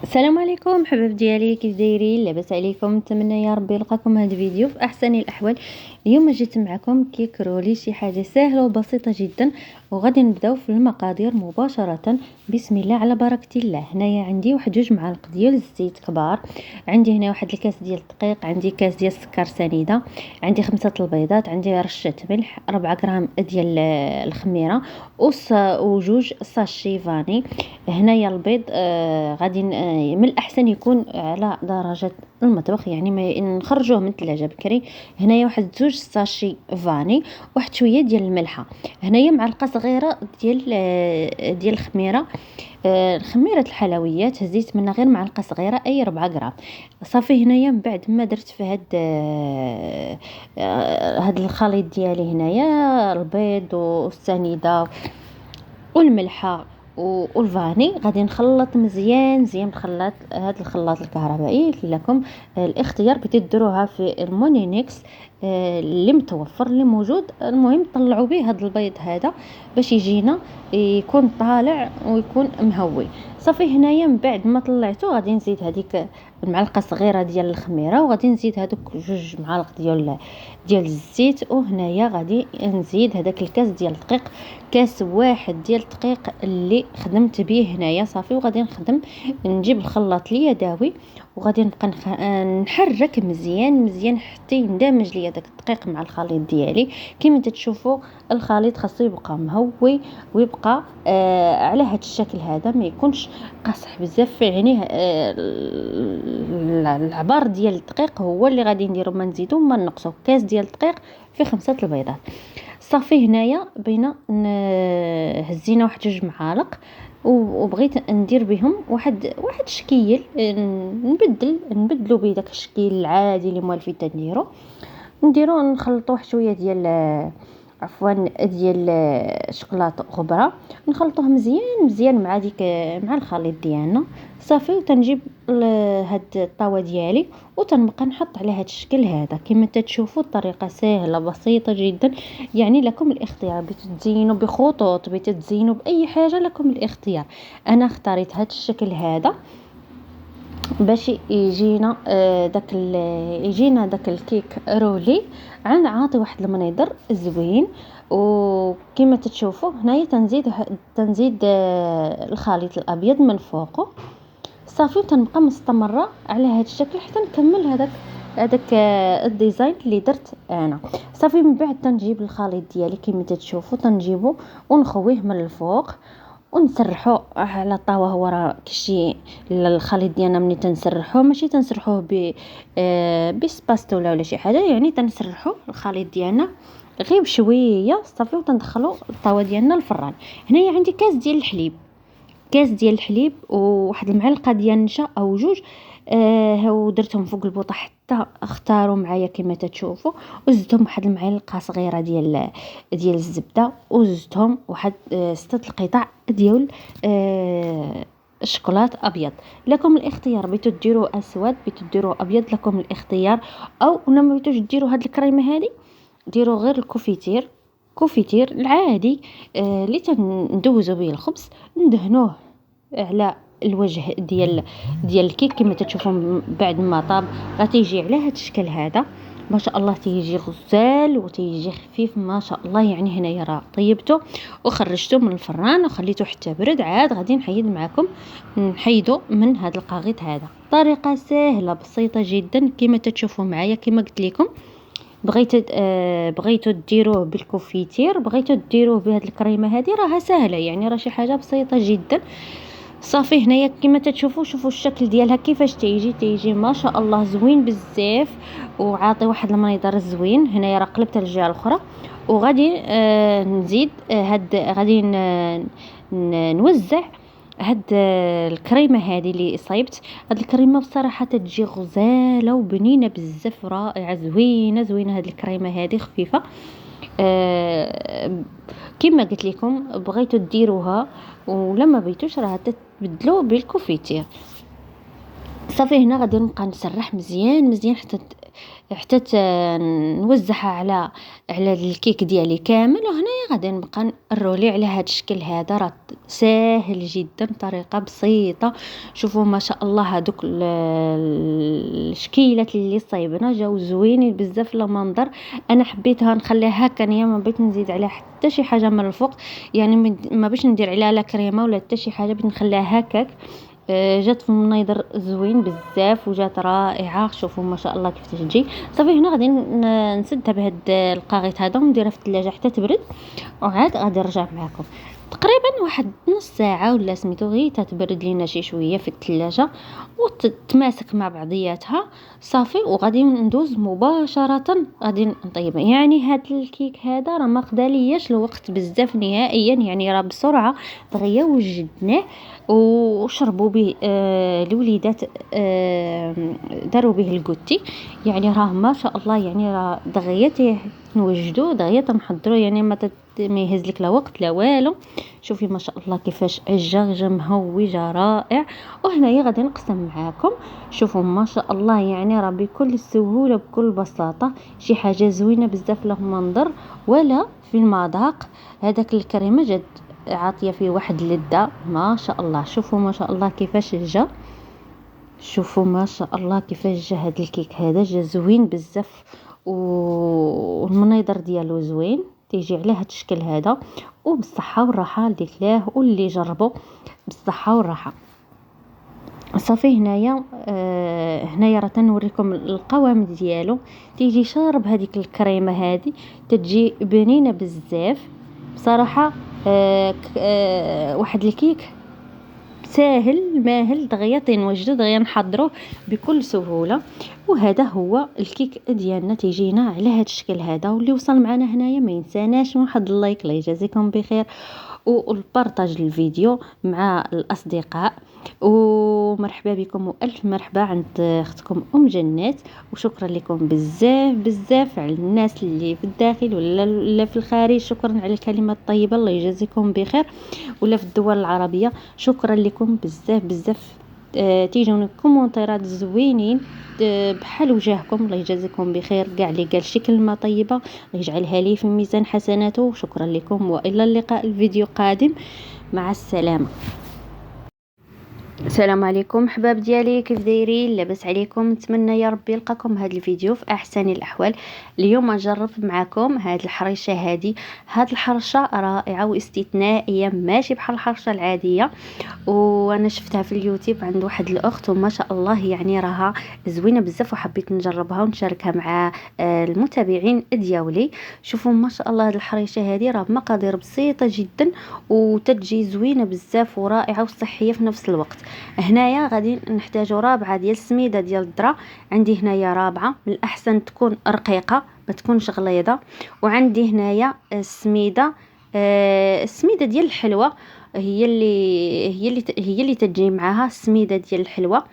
السلام عليكم حباب ديالي، كيف دايرين؟ لاباس عليكم؟ نتمنى يا ربي يلقاكم هذا الفيديو في احسن الاحوال. اليوم جيت معكم كيك رولي، شي حاجه سهله وبسيطه جدا، وغادي نبداو في المقادير مباشره. بسم الله على بركه الله. هنايا عندي واحد 2 معالق ديال الزيت كبار، عندي هنا واحد الكاس ديال الدقيق، عندي كاس ديال السكر سنيده، عندي 5 البيضات، عندي رشه ملح، 4 غرام ديال الخميره، وجوج ساشي فاني. هنايا البيض غادي من الاحسن يكون على درجه المطبخ، يعني ما نخرجوه من الثلاجه بكري. هنايا واحد 2 ساشي فاني، واحد شويه ديال الملحه، هنايا معلقه صغيره ديال الخميره، خميره الحلويات، هزيت منها غير معلقه صغيره اي 4 غرام. صافي هنايا من بعد ما درت في هاد الخليط ديالي، هنايا البيض والسنيده والملحه والفاني، غادي نخلط مزيان مزيان بخلاط، هذا الخلاط الكهربائي لكم الاختيار، بتديروها في المونينكس اللي متوفر اللي موجود. المهم طلعوا به هذا البيض هذا باش يجينا يكون طالع ويكون مهوي. صافي هنايا من بعد ما طلعته غادي نزيد هذيك المعلقه صغيره ديال الخميره، وغادي نزيد هذوك 2 معالق ديال الزيت، وهنايا غادي نزيد هذاك الكاس ديال الدقيق، كاس واحد ديال الدقيق اللي خدمت به هنايا. صافي وغادي نجيب الخلاط اليدوي، وغادي نبقى نحرك مزيان مزيان حتى يندمج ليا داك الدقيق مع الخليط ديالي. كما تشوفوا الخليط خاصو يبقى مهوي ويبقى على هذا الشكل هذا، ما يكونش قاصح بزاف، يعني العبار ديال الدقيق هو اللي غادي نديرو، ما نزيدو ما نقصو. كاس ديال الدقيق في 5 البيضات. صافي هنايا بينا هزينا واحد 2 معالق، وبغيت ندير بهم واحد شكيل، نبدلو به داك الشكيل العادي اللي موالفين نديرو نخلطو واحد شويه ديال ديال شوكولاته غبره، نخلطوه مزيان مزيان مع مع الخليط ديالنا. صافي وتنجيب هاد الطاوه ديالي وتنبقى نحط على هاد الشكل هذا. كما تشوفوا الطريقه سهله بسيطه جدا، يعني لكم الاختيار، بتزينوا بخطوط، بتزينوا باي حاجه، لكم الاختيار. انا اختاريت هاد الشكل هذا باش يجينا داك الكيك رولي عاطي واحد المنظر زوين. وكما تشوفوا هنايا تنزيد الخليط الابيض من فوقه. صافي تنبقى مستمره على هذا الشكل حتى نكمل هذاك الديزاين اللي درت انا. صافي من بعد تنجيب الخليط ديالي كما تشوفوا، تنجيبه ونخويه من الفوق ونسرحوه على الطاوه. هو راه كشي الخليط ديالنا ملي تنسرحوه ماشي تنسرحوه بسباستولا ولا شي حاجه، يعني تنسرحوا الخليط ديالنا غير بشويه. صافي وتندخلوا الطاوه ديالنا الفران. هنايا عندي كاس ديال الحليب وواحد المعلقه ديال النشا او 2، ودرتهم فوق البوطه حتى اختاروا معايا كما تشوفوا. وزدتهم واحد المعلقه صغيره ديال الزبده، وزدتهم واحد 6 القطع ديال الشوكولات ابيض. لكم الاختيار، بغيتو ديروا اسود بغيتو ديروا ابيض، لكم الاختيار. او ما بغيتوش ديروا هاد الكريمه هذه، ديروا غير كوفيتير العادي اللي تندوزوا به الخبز، ندهنوه على الوجه ديال الكيك. كما تشوفوا بعد ما طاب راه تيجي على هذا الشكل هذا، ما شاء الله تيجي غزال وتيجي خفيف ما شاء الله. يعني هنايا راه طيبته وخرجته من الفران وخليته حتى برد، عاد غادي نحيدو من هذا القاغيط هذا. طريقه سهله بسيطه جدا كما تشوفوا معايا. كما قلت لكم بغيتو ديروه بالكوفيتير، بغيتو ديروه بهذه الكريمه هذه، راها سهله، يعني راه شي حاجه بسيطه جدا. صافي هنايا كما تشوفوا، شوفوا الشكل ديالها كيفاش تيجي ما شاء الله زوين بزاف، وعاطي واحد المنظر زوين. هنايا راه قلبتها للجهه الاخرى، وغادي نزيد غادي نوزع هاد الكريمه هذه اللي صايبت. هاد الكريمه بصراحه تجي غزاله وبنينه بزاف، رائعه زوينه هاد الكريمه هذه خفيفه. كما قلت لكم بغيتو ديروها، ولما بغيتوش راه تبدلوا بالكوفيتير. صافي هنا غادي نبقى نسرح مزيان حتى نوزعها على الكيك ديالي كامل. وهنايا غادي نبقى نرولي على هذا الشكل هذا. راه ساهل جدا، طريقه بسيطه. شوفوا ما شاء الله هذوك الشكيلات اللي صايبنا جاو زوينين بزاف المنظر. انا حبيتها نخليها هكا، ما بغيت نزيد عليها حتى شي حاجه من الفوق، يعني ما باش ندير عليها لا كريمه ولا حتى شي حاجه، بغيت نخليها هكاك. جات في المنيضر زوين بزاف وجات رائعه. شوفوا ما شاء الله كيف تجي. صافي هنا غادي نسدها بهاد القاغيط هذا ونديرها في الثلاجه حتى تبرد، وعاد غادي نرجع معكم تقريبا واحد نص ساعه ولا سميتو، غير تتبرد لينا شي شويه في الثلاجه وتتماسك مع بعضياتها. صافي وغادي ندوز مباشره غادي نطيبها. يعني هذا الكيك هذا راه ما خدالياش الوقت بزاف نهائيا، يعني راه بسرعه دغيا وجدناه وشربوا به الوليدات، داروا به الكوتي. يعني راه ما شاء الله، يعني راه دغيا نوجدوا دغيا تنحضروا، يعني ما يهز لك لا وقت لا والو. شوفي ما شاء الله كيفاش جا مهوجه رائع. وهنايا غادي نقسم معاكم. شوفوا ما شاء الله، يعني راه بكل سهوله بكل بساطه، شي حاجه زوينه بزاف له منظر ولا في المذاق. هذاك الكريمه جات عاطيه فيه واحد اللذه ما شاء الله. شوفوا ما شاء الله كيفاش جا، شوفوا ما شاء الله كيفاش جا هذا الكيك هذا، جا زوين بزاف والمنيضر ديالو زوين، تيجي على هذا الشكل هذا. وبالصحه والراحه اللي كلاه واللي جربوا بالصحه والراحه. صافي هنايا راه تنوريكم القوام ديالو. تيجي شارب هذيك الكريمه هذه، تتجي بنينه بزاف بصراحه. واحد الكيك ساهل ماهل، دغيا تنوجدو دغيا نحضروه بكل سهوله. وهذا هو الكيك ديالنا، تيجينا على هذا الشكل هذا. واللي وصل معنا هنايا ما ينساناش واحد اللايك، الله يجازيكم بخير، والبارطاج الفيديو مع الاصدقاء. ومرحبا بكم والف مرحبا عند اختكم ام جنات. وشكرا لكم بزاف بزاف على الناس اللي في الداخل ولا في الخارج. شكرا على الكلمات الطيبه، الله يجازيكم بخير. ولا في الدول العربيه شكرا لكم بزاف بزاف. تيجوني كومونتيرات زوينين بحال وجهكم، الله يجازيكم بخير. كاع اللي قال شي كلمه طيبه الله يجعلها لي في ميزان حسناته. شكرا لكم والى اللقاء، الفيديو قادم، مع السلامه. السلام عليكم حباب ديالي، كيف دايرين؟ لاباس عليكم؟ نتمنى يا ربي يلقاكم هذا الفيديو في احسن الاحوال. اليوم نجرب معكم هذه الحريشه هذه الحرشه رائعه واستثنائيه، ماشي بحال الحرشه العاديه. وانا شفتها في اليوتيوب عند واحد الاخت وما شاء الله يعني راها زوينه بزاف، وحبيت نجربها ونشاركها مع المتابعين ديالي. شوفوا ما شاء الله هذه الحريشه هذه راه مقادير بسيطه جدا وتجي زوينه بزاف ورائعه وصحيه في نفس الوقت. هنايا غادي نحتاجوا رابعه ديال السميده ديال الذره. عندي هنايا رابعه، من الاحسن تكون رقيقه ما تكونش غليظه. وعندي هنايا السميده ديال الحلوه، هي اللي تجي معاها السميده ديال الحلوه.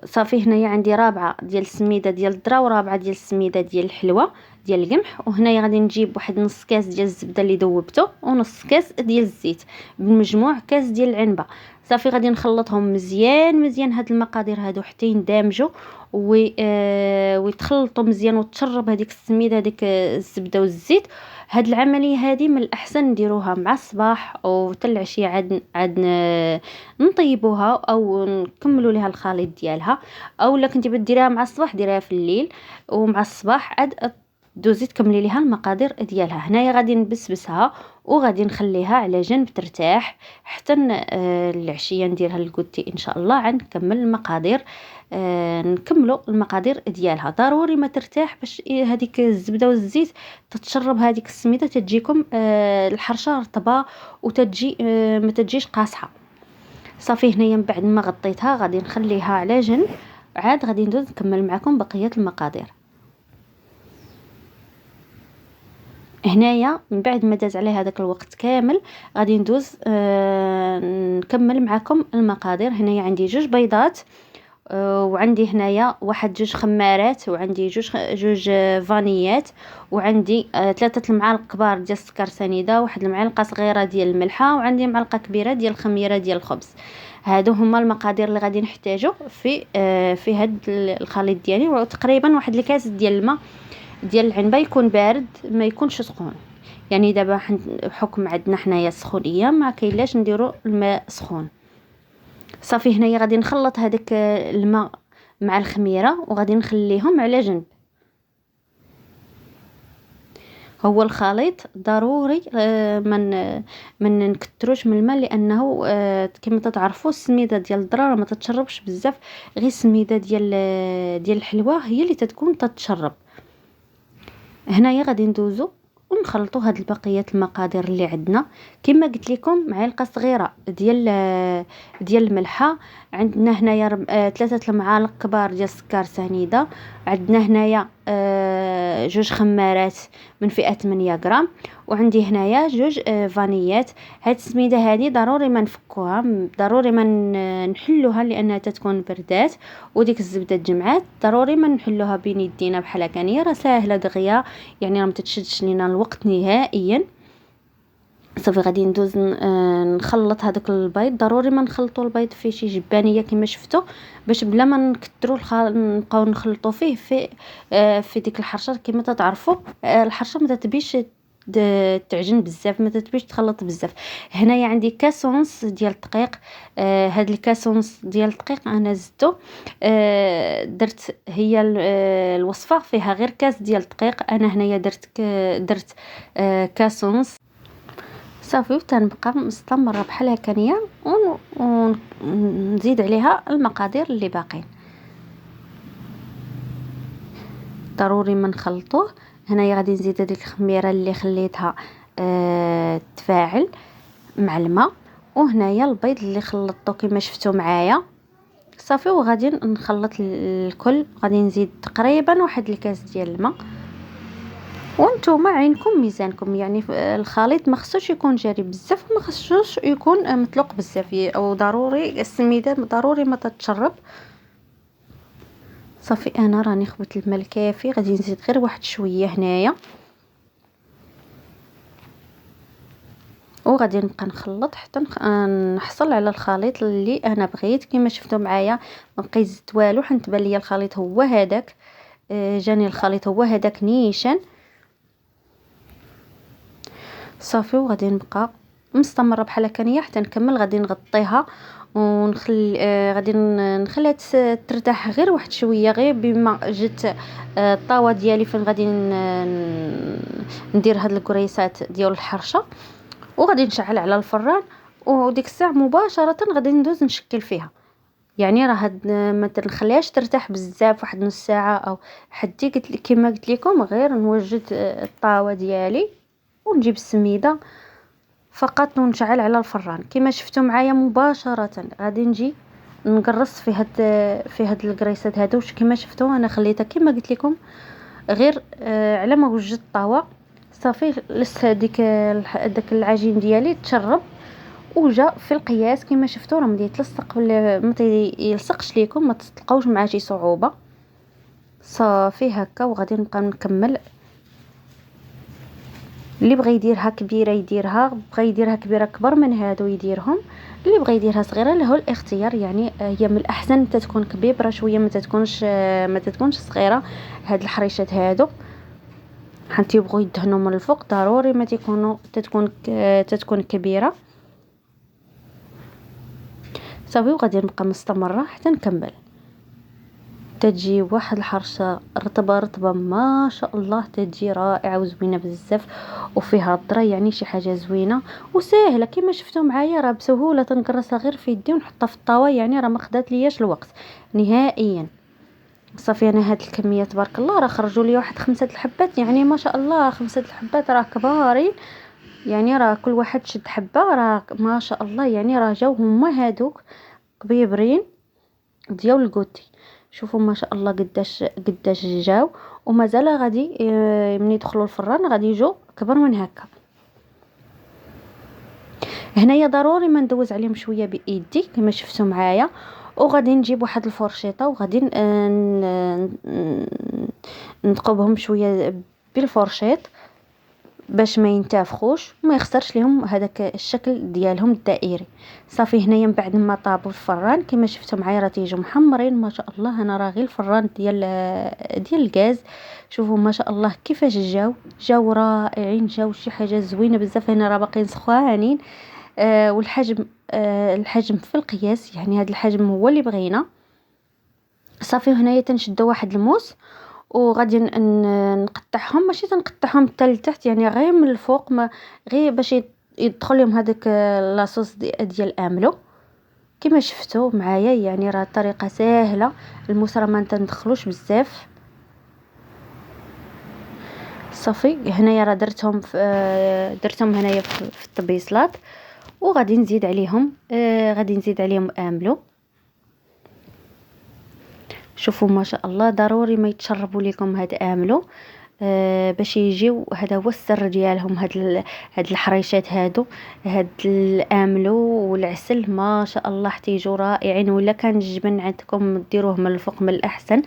صافي هنايا عندي رابعه ديال السميده ديال الذره ورابعه ديال السميده ديال الحلوه ديال القمح. وهنايا غادي نجيب واحد نص كاس ديال الزبده اللي ذوبته ونص كاس ديال الزيت، بالمجموع كاس ديال العنبه. صافي غادي نخلطهم مزيان هاد المقادير هادو حتى يندمجوا ويتخلطوا مزيان وتشرب هذيك السميده هذيك الزبده والزيت. هاد العمليه هذه من الاحسن نديروها مع الصباح او حتى العشيه، عاد نطيبوها او نكملوا لها الخليط ديالها. او لا كنتي بديريها مع الصباح ديريها في الليل، ومع الصباح عاد دوزي تكملي ليها المقادير ديالها. هنايا غادي نبسبسها وغادي نخليها على جنب ترتاح حتى العشيه نديرها الكوتي ان شاء الله. عاد نكمل المقادير، نكملوا المقادير ديالها. ضروري ما ترتاح باش هذيك الزبده والزيت تتشرب هذيك السميده، تجيكم الحرشه رطبه وتجي ما تجيش قاصحه. صافي هنايا من بعد ما غطيتها غادي نخليها على جنب، عاد غادي ندوز نكمل معكم بقيه المقادير. هنايا من بعد ما داز عليه هذاك الوقت كامل غادي ندوز نكمل معكم المقادير. هنايا عندي 2 بيضات، وعندي هنايا جوج خمارات، وعندي جوج فانيات، وعندي 3 المعالق كبار ديال السكر سنيده، واحد المعلقه صغيره ديال الملحه، وعندي معلقه كبيره ديال الخميره ديال الخبز. هادو هما المقادير اللي غادي نحتاجو في هاد الخليط ديالي. وتقريبا واحد الكاس ديال الماء ديال العنبه، يكون بارد ما يكونش سخون، يعني دابا بحكم عندنا حنايا السخونيه ما كاينلاش نديرو الماء سخون. صافي هنايا غادي نخلط هذاك الماء مع الخميره وغادي نخليهم على جنب. هو الخليط ضروري من نكتروش من الماء، لانه كما تتعرفوا السميده ديال الدراره ما تتشربش بزاف، غير السميده ديال الحلوى هي اللي تتكون تتشرب. هنايا غادي ندوزو ونخلطوا هاد البقيات المقادير اللي عندنا. كما قلت لكم معلقه صغيره ديال الملحه، عندنا هنايا 3 المعالق كبار ديال السكر سنيده، عندنا هنايا 2 خمارات من فئه 8 غرام، وعندي هنايا 2 فانيات. هاد السميده هذه ضروري ما نفكوها، ضروري ما نحلوها لانها تتكون بردات، وديك الزبده الجمعات ضروري ما نحلوها بين يدينا بحال هكا، راه ساهله دغيا، يعني راه ما تتشدش لينا الوقت نهائيا. صافي غادي ندوز نخلط هذاك البيض. ضروري ما نخلطوا البيض في شي جبانيه كما شفتوا، باش بلا ما نكثروا نبقاو نخلطوا فيه في ديك الحرشه. كما تتعرفوا الحرشه ما تتبيش تعجن بزاف، ما تتبيش تخلط بزاف. هنايا عندي كاسونس ديال الدقيق. هاد الكاسونس ديال الدقيق انا زدته، درت هي الوصفه فيها غير كاس ديال الدقيق، انا هنايا درت كاسونس. صافي وتنبقى مستمره بحال هكانيه ونزيد عليها المقادير اللي باقين. ضروري ما نخلطوه. هنايا غادي نزيد هذيك الخميره اللي خليتها تفاعل مع الماء، وهنايا البيض اللي خلطته كما شفتوا معايا. صافي وغادي نخلط الكل. غادي نزيد تقريبا واحد الكاس ديال الماء، وانتوما عينكم ميزانكم، يعني الخليط ما خصوش يكون جاري بزاف وما خصوش يكون مطلوق بزاف، او ضروري السميده ضروري ما تتشرب. صافي انا راني خبت الماء الكافي، غادي نزيد غير واحد شويه هنايا، وغادي نبقى نخلط حتى نحصل على الخليط اللي انا بغيت. كما شفتوا معايا ما بقيت زدت والو، حيت بان لي الخليط هو هذاك، جاني الخليط هو هذاك نيشان. صافي وغادي نبقى مستمره بحال هكا حتى نكمل. غادي نغطيها ونخلي غادي نخليها ترتاح غير واحد شويه، غير بما جات الطاوه ديالي فين غادي ندير هاد الكريسات ديال الحرشه، وغادي نشعل على الفران، وديك الساعه مباشره غادي ندوز نشكل فيها. يعني راه هاد ما تنخليهاش ترتاح بزاف، واحد نص ساعه او حدي كما قلت لكم. غير نوجد الطاوه ديالي ونجيب السميده فقط ونشعل على الفران. كما شفتوا معايا مباشره غادي نجي نقرص في هاد الكريسات هادو. كما شفتوا انا خليتها كما قلت لكم غير على ما وجدت الطاوه. صافي لسه داك العجين ديالي تشرب وجا في القياس. كما شفتوا راه ما يتلصق ما يلصقش ليكم، ما تلقاوش معاه شي صعوبه. صافي هكا وغادي نبقى نكمل. اللي بغى يديرها كبيره يديرها، بغى يديرها كبيره اكبر من هادو يديرهم، اللي بغى يديرها صغيره له الاختيار. يعني هي من الاحسن تتكون كبيره شويه، ما تتكونش صغيره. هاد الحريشات هادو حتى يبغوا يدهنوا من الفوق ضروري ما تتكون كبيره. صافي وغادي نبقى مستمره حتى نكمل. تجي واحد الحرشه رطبه ما شاء الله، تجي رائعه وزوينه بزاف وفيها الضره، يعني شي حاجه زوينه وسهله. كما شفتوا معايا راه بسهوله تنقرصها غير في يدي ونحطها في الطاوه، يعني راه ما خدات لياش الوقت نهائيا. صافي انا هاد الكميه تبارك الله راه خرجوا لي واحد 5 الحبات، يعني ما شاء الله 5 الحبات راه كبارين، يعني راه كل واحد شد حبه راه ما شاء الله، يعني راه جاو هما هادوك كبيبرين ديال الكوتي. شوفوا ما شاء الله قداش جاو، ومازال غادي ملي يدخلوا الفران غادي يجوا كبر من هكا. هنايا ضروري ما ندوز عليهم شويه بايدي كما شفتوا معايا، وغادي نجيب واحد الفرشيطه وغادي نثقبهم شويه بالفرشيط باش ما ينتفخوش وما يخسرش لهم هذاك الشكل ديالهم الدائري. صافي هنايا من بعد ما طابوا الفران كما شفتوا معايا راه تيجوا محمرين ما شاء الله. انا راه غير الفران ديال الغاز. شوفوا ما شاء الله كيفاش جاو رائعين، جاو شي حاجه زوينه بزاف. هنا راه باقيين سخوانين. والحجم الحجم في القياس، يعني هذا الحجم هو اللي بغينا. صافي هنايا تنشدوا واحد الموس وغادي نقطعهم، ماشي تنقطعهم حتى لتحت، يعني غير من الفوق، ما غير باش يدخل لهم هذاك لاصوص ديال املو كما شفتوا معايا. يعني راه الطريقه سهله، الموس راه ما تندخلوش بزاف. صافي هنايا راه درتهم هنايا في الطبيصلات، وغادي نزيد عليهم املو. شوفوا ما شاء الله ضروري ما يتشربوا لكم هاد املو باش يجيو. هذا هو السر ديالهم، هاد الحريشات هاد الاملو والعسل ما شاء الله حتى يجوا رائعين. ولا كان الجبن عندكم ديروه من الفوق من الاحسن.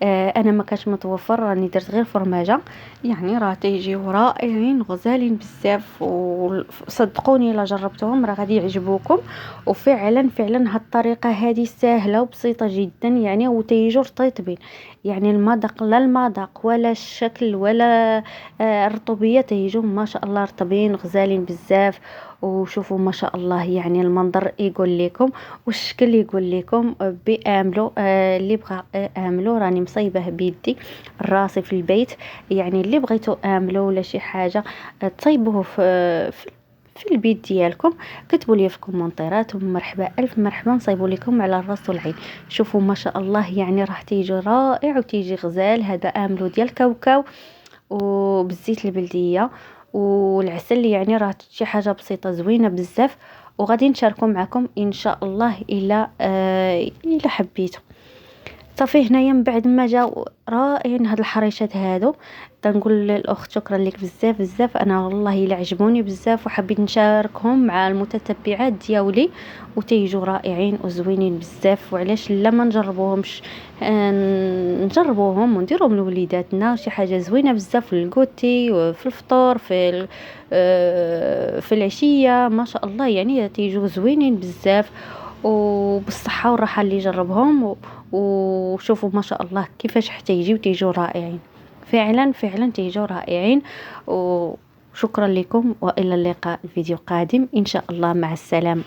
انا ما كانش متوفر، راني درت غير فرماجه، يعني راه تيجيو رائعين غزالين بزاف. وصدقوني الا جربتوهم راه غادي يعجبوكم. وفعلا هاد الطريقه هذه سهله وبسيطه جدا، يعني وتيجوا رطيبين. يعني المذاق، لا المذاق ولا الشكل ولا الرطوبيه، تيجوا ما شاء الله رطبين غزالين بزاف. وشوفوا ما شاء الله، يعني المنظر يقول لكم والشكل يقول لكم. باملو اللي بغى املو راني مصيبه بيدي راسي في البيت. يعني اللي بغيتو املو ولا شي حاجه طيبوه في البيت ديالكم، كتبوا لي في الكومونتيرات ومرحبا الف مرحبا نصيبوا لكم على الراس والعين. شوفوا ما شاء الله، يعني راح تيجي رائع وتيجي غزال. هذا املو ديال الكاوكاو وبالزيت البلديه والعسل، يعني راه شي حاجه بسيطه زوينه بزاف. وغادي نشاركوا معكم ان شاء الله الا حبيتوا. صافي هنايا من بعد ما جاو رائعين هاد الحريشات هادو، تنقول للاخت شكرا لك بزاف. انا والله الا عجبوني بزاف وحبيت نشاركهم مع المتتبعات ديالي، وتيجوا رائعين وزوينين بزاف. وعلاش لا ما نجربوهمش؟ نجربوهم ونديروهم لوليداتنا، شي حاجه زوينه بزاف في الكوتي وفي الفطور في العشيه ما شاء الله. يعني تيجوا زوينين بزاف وبالصحه والراحه اللي جربهم. وشوفوا ما شاء الله كيفاش حتى تيجوا رائعين. فعلا تيجوا رائعين. وشكرا لكم والى اللقاء، الفيديو قادم ان شاء الله. مع السلامه.